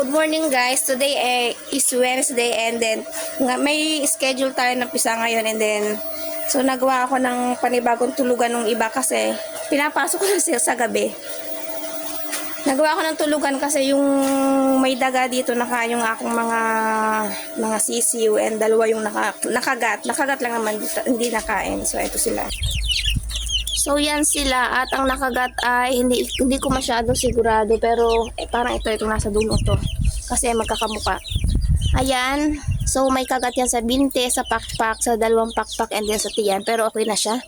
Good morning guys. Today is Wednesday and then may schedule tayo ng pisa ngayon and then so nagawa ako ng panibagong tulugan ng iba kasi pinapasok ko na sa gabi. Nagawa ko ng tulugan kasi yung may daga dito yung akong mga sisiw and dalawa yung nakagat. Nakagat lang naman dito, hindi nakain. So ito sila. So yan sila at ang nakagat ay hindi ko masyado sigurado pero parang itong nasa dulo to kasi magkakamuka. Ayan. So may kagat yan sa binte, sa pakpak, sa dalawang pakpak and then sa tiyan pero okay na siya.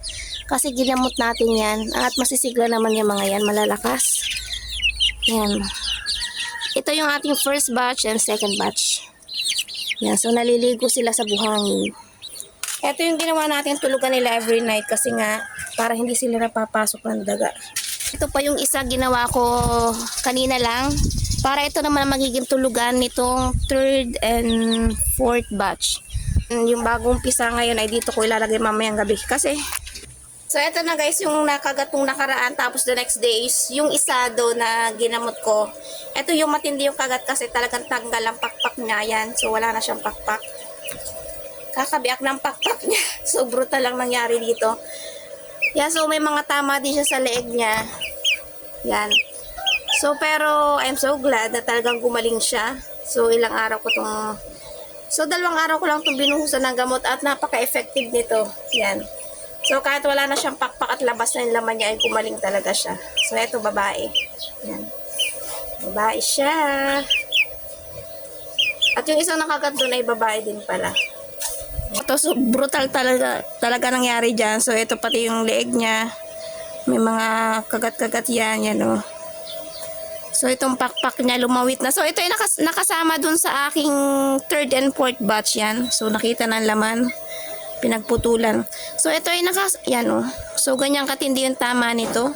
Kasi ginamot natin yan at masisigla naman yung mga yan, malalakas. Yan. Ito yung ating first batch and second batch. Yan. So naliligo sila sa buhangin. Ito yung ginawa natin tulugan nila every night kasi nga para hindi sila napapasok ng daga. Ito pa yung isa ginawa ko kanina lang para ito naman magiging tulugan nitong third and fourth batch. Yung bagong pisa ngayon ay dito ko ilalagay mamayang gabi kasi so ito na guys yung nakagatong nakaraan tapos the next day is yung isa do na ginamot ko. Ito yung matindi yung kagat kasi talagang tanggal ang pakpak niya yan. So wala na siyang pakpak. Kakabiak ng pakpak niya. So brutal lang nangyari dito. Yan, so may mga tama din siya sa leeg niya. Yan. So pero I'm so glad na talagang gumaling siya. So ilang araw ko tong dalawang araw ko lang itong binuhusan ng gamot at napaka-effective nito. Yan. So kahit wala na siyang pakpak at labas na yung laman niya ay gumaling talaga siya. So eto babae. Yan. Babae siya. At yung isang nakagat doon ay babae din pala. Ito, so brutal talaga nangyari dyan. So ito pati yung leeg niya. May mga kagat-kagat yan o. So itong pakpak niya lumawit na. So ito ay nakasama dun sa aking third and fourth batch yan. So nakita ng laman. Pinagputulan. So ito ay yan o. So ganyan katindi yung tama nito.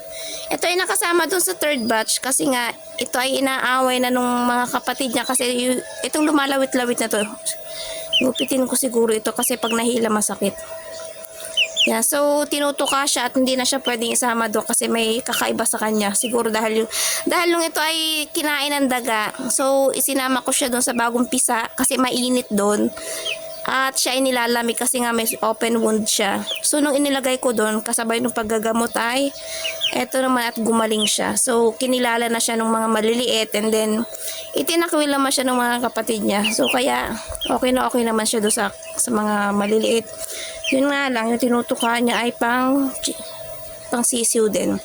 Ito ay nakasama dun sa third batch kasi nga ito ay inaaway na nung mga kapatid niya kasi itong lumalawit-lawit na to. Gupitin ko siguro ito kasi pag nahila masakit. Yeah, so tinutuka siya at hindi na siya pwedeng isama doon kasi may kakaiba sa kanya. Siguro dahil nung ito ay kinain ng daga. So isinama ko siya doon sa bagong pisa kasi mainit doon. At siya ay nilalamig kasi nga may open wound siya. So nung inilagay ko doon kasabay nung paggagamot ay eto naman at gumaling siya. So kinilala na siya ng mga maliliit and then itinakwil naman siya ng mga kapatid niya. So kaya okay naman siya doon sa mga maliliit. Yun nga lang yung tinutuka niya ay pang sisiw din.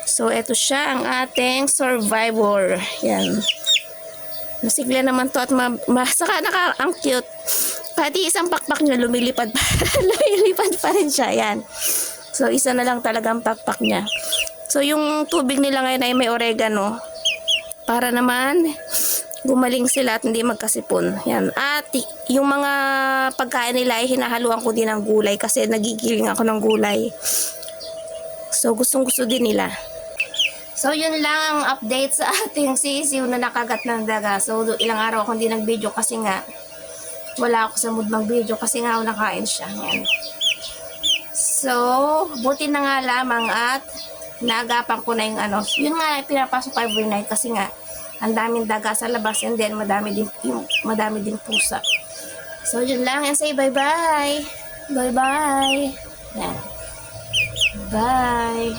So eto siya ang ating survivor. Yan. Masigla naman to at saka ang cute. Pati isang pakpak niya lumilipad pa rin siya. Yan. So isa na lang talagang pakpak niya. So yung tubig nila ngayon ay may oregano para naman gumaling sila at hindi magkasipon. Yan. At yung mga pagkain nila ay hinahaluan ko din ng gulay kasi nagigiling ako ng gulay. So gustong-gusto din nila. So yun lang ang update sa ating sisiw na nakagat ng daga. So ilang araw ako hindi nag-video kasi nga wala ako sa mood mag-video kasi nga nakain siya. Yan. So buti na nga lamang at naagapan ko na yung yun nga pinapasok every night kasi nga ang daming daga sa labas and then madami din pusa. So yun lang and say bye-bye. Bye-bye. Yan. Bye.